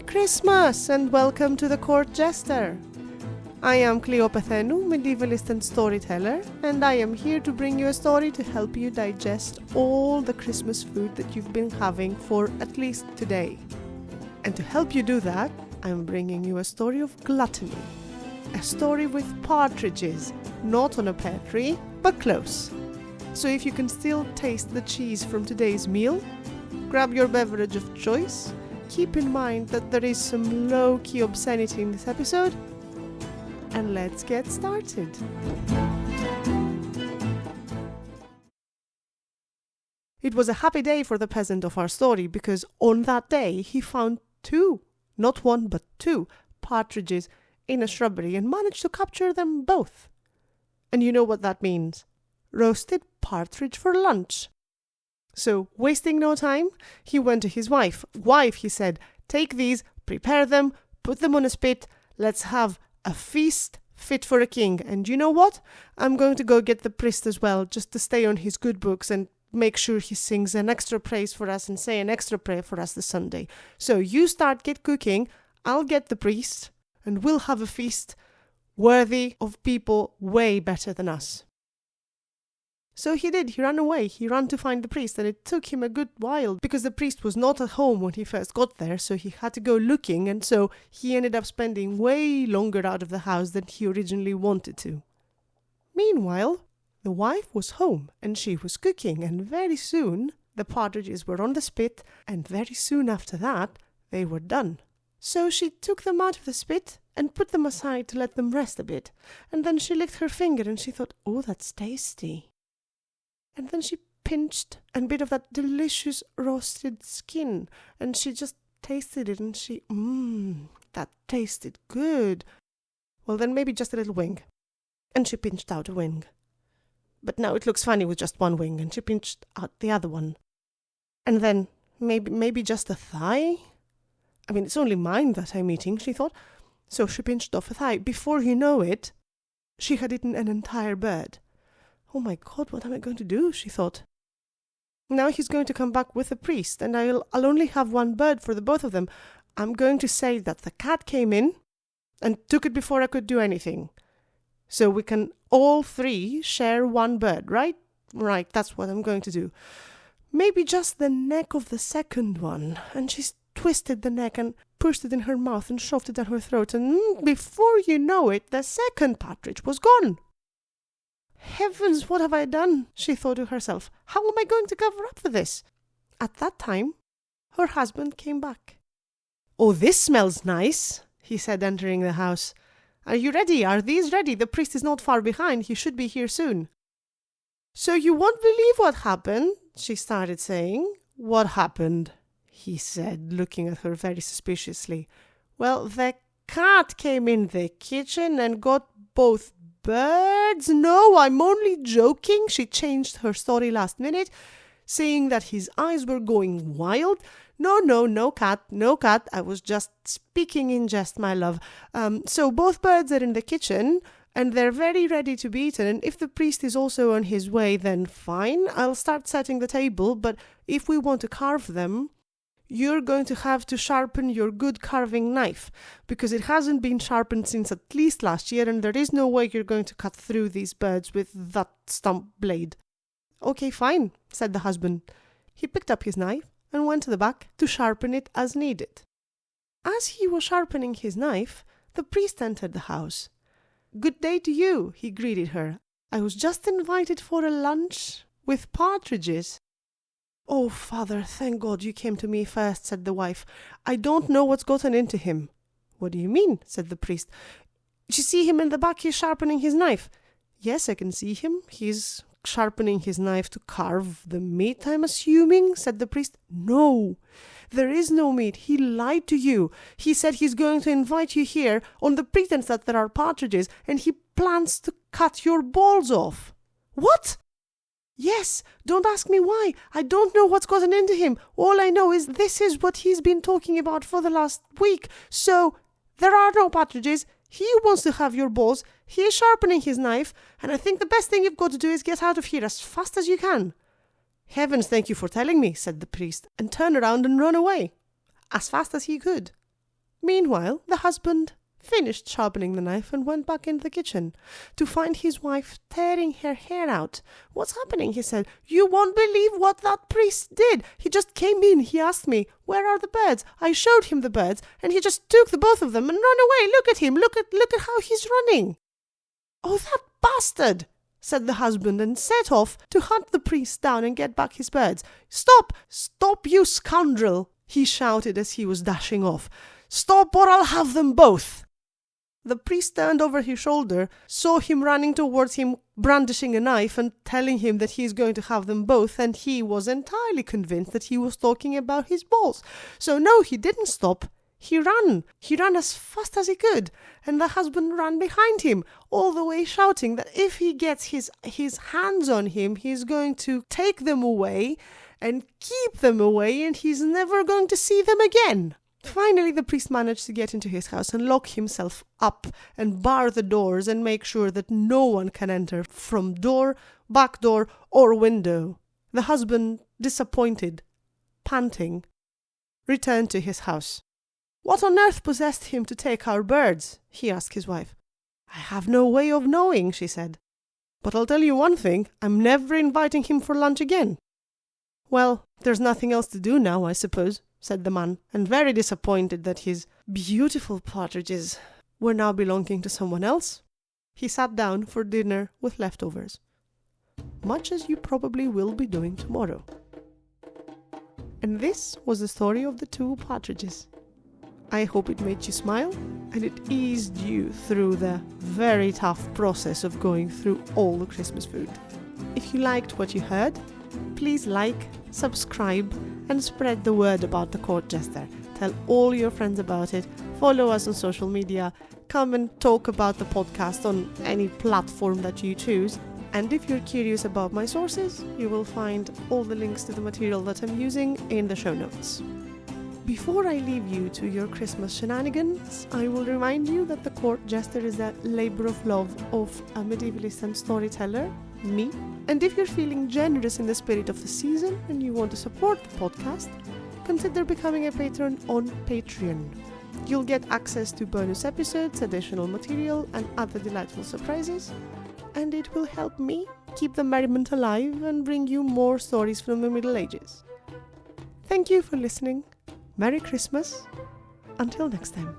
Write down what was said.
Christmas and welcome to the Court Jester. I am Cleopathenu, medievalist and storyteller, and I am here to bring you a story to help you digest all the Christmas food that you've been having for at least today. And to help you do that, I'm bringing you a story of gluttony. A story with partridges, not on a pear tree, but close. So if you can still taste the cheese from today's meal, grab your beverage of choice. Keep in mind that there is some low-key obscenity in this episode, and let's get started. It was a happy day for the peasant of our story because on that day he found two, not one but two, partridges in a shrubbery and managed to capture them both. And you know what that means? Roasted partridge for lunch. So, wasting no time, he went to his wife. Wife, he said, take these, prepare them, put them on a spit, let's have a feast fit for a king. And you know what? I'm going to go get the priest as well, just to stay on his good books and make sure he sings an extra praise for us and say an extra prayer for us this Sunday. So you get cooking, I'll get the priest, and we'll have a feast worthy of people way better than us. So he did. He ran away. He ran to find the priest, and it took him a good while because the priest was not at home when he first got there, so he had to go looking, and so he ended up spending way longer out of the house than he originally wanted to. Meanwhile, the wife was home, and she was cooking, and very soon the partridges were on the spit, and very soon after that they were done. So she took them out of the spit and put them aside to let them rest a bit, and then she licked her finger and she thought, oh, that's tasty. And then she pinched a bit of that delicious roasted skin, and she just tasted it, and she, that tasted good. Well, then maybe just a little wing. And she pinched out a wing. But now it looks funny with just one wing, and she pinched out the other one. And then maybe just a thigh? I mean, it's only mine that I'm eating, she thought. So she pinched off a thigh. Before you know it, she had eaten an entire bird. Oh my God, what am I going to do? She thought. Now he's going to come back with a priest, and I'll only have one bird for the both of them. I'm going to say that the cat came in and took it before I could do anything. So we can all three share one bird, right? Right, that's what I'm going to do. Maybe just the neck of the second one. And she's twisted the neck and pushed it in her mouth and shoved it down her throat. And before you know it, the second partridge was gone. Heavens, what have I done? She thought to herself. How am I going to cover up for this? At that time, her husband came back. Oh, this smells nice, he said, entering the house. Are you ready? Are these ready? The priest is not far behind. He should be here soon. So you won't believe what happened, she started saying. What happened? He said, looking at her very suspiciously. Well, the cat came in the kitchen and got both birds? No, I'm only joking. She changed her story last minute, saying that his eyes were going wild. No cat. I was just speaking in jest, my love. So both birds are in the kitchen, and they're very ready to be eaten. And if the priest is also on his way, then fine. I'll start setting the table, but if we want to carve them, you're going to have to sharpen your good carving knife, because it hasn't been sharpened since at least last year, and there is no way you're going to cut through these birds with that stump blade. Okay, fine, said the husband. He picked up his knife and went to the back to sharpen it as needed. As he was sharpening his knife, the priest entered the house. Good day to you, he greeted her. I was just invited for a lunch with partridges. Oh, Father, thank God you came to me first, said the wife. I don't know what's gotten into him. What do you mean? Said the priest. Did you see him in the back? He's sharpening his knife. Yes, I can see him. He's sharpening his knife to carve the meat, I'm assuming, said the priest. No, there is no meat. He lied to you. He said he's going to invite you here on the pretense that there are partridges, and he plans to cut your balls off. What? Yes, don't ask me why. I don't know what's gotten into him. All I know is this is what he's been talking about for the last week. So, there are no partridges. He wants to have your balls. He is sharpening his knife, and I think the best thing you've got to do is get out of here as fast as you can. Heavens, thank you for telling me, said the priest, and turned around and ran away, as fast as he could. Meanwhile, the husband finished sharpening the knife and went back into the kitchen to find his wife tearing her hair out. "What's happening?" he said. "You won't believe what that priest did. He just came in. He asked me, 'Where are the birds?' I showed him the birds, and he just took the both of them and ran away. Look at him. Look at how he's running." "Oh, that bastard!" said the husband, and set off to hunt the priest down and get back his birds. "Stop! Stop, you scoundrel!" he shouted as he was dashing off. "Stop, or I'll have them both!" The priest turned over his shoulder, saw him running towards him, brandishing a knife and telling him that he is going to have them both, and he was entirely convinced that he was talking about his balls. So no, he didn't stop. He ran. He ran as fast as he could, and the husband ran behind him, all the way shouting that if he gets his hands on him, he's going to take them away and keep them away, and he's never going to see them again. Finally, the priest managed to get into his house and lock himself up and bar the doors and make sure that no one can enter from door, back door, or window. The husband, disappointed, panting, returned to his house. "What on earth possessed him to take our birds?" he asked his wife. "I have no way of knowing," she said. "But I'll tell you one thing, I'm never inviting him for lunch again." "Well, there's nothing else to do now, I suppose," said the man, and very disappointed that his beautiful partridges were now belonging to someone else, he sat down for dinner with leftovers, much as you probably will be doing tomorrow. And this was the story of the two partridges. I hope it made you smile and it eased you through the very tough process of going through all the Christmas food. If you liked what you heard, please like, subscribe, and spread the word about the Court Jester. Tell all your friends about it. Follow us on social media. Come and talk about the podcast on any platform that you choose. And if you're curious about my sources, you will find all the links to the material that I'm using in the show notes. Before I leave you to your Christmas shenanigans, I will remind you that the Court Jester is a labour of love of a medievalist and storyteller, me. And if you're feeling generous in the spirit of the season and you want to support the podcast, consider becoming a patron on Patreon. You'll get access to bonus episodes, additional material, and other delightful surprises. And it will help me keep the merriment alive and bring you more stories from the Middle Ages. Thank you for listening. Merry Christmas. Until next time.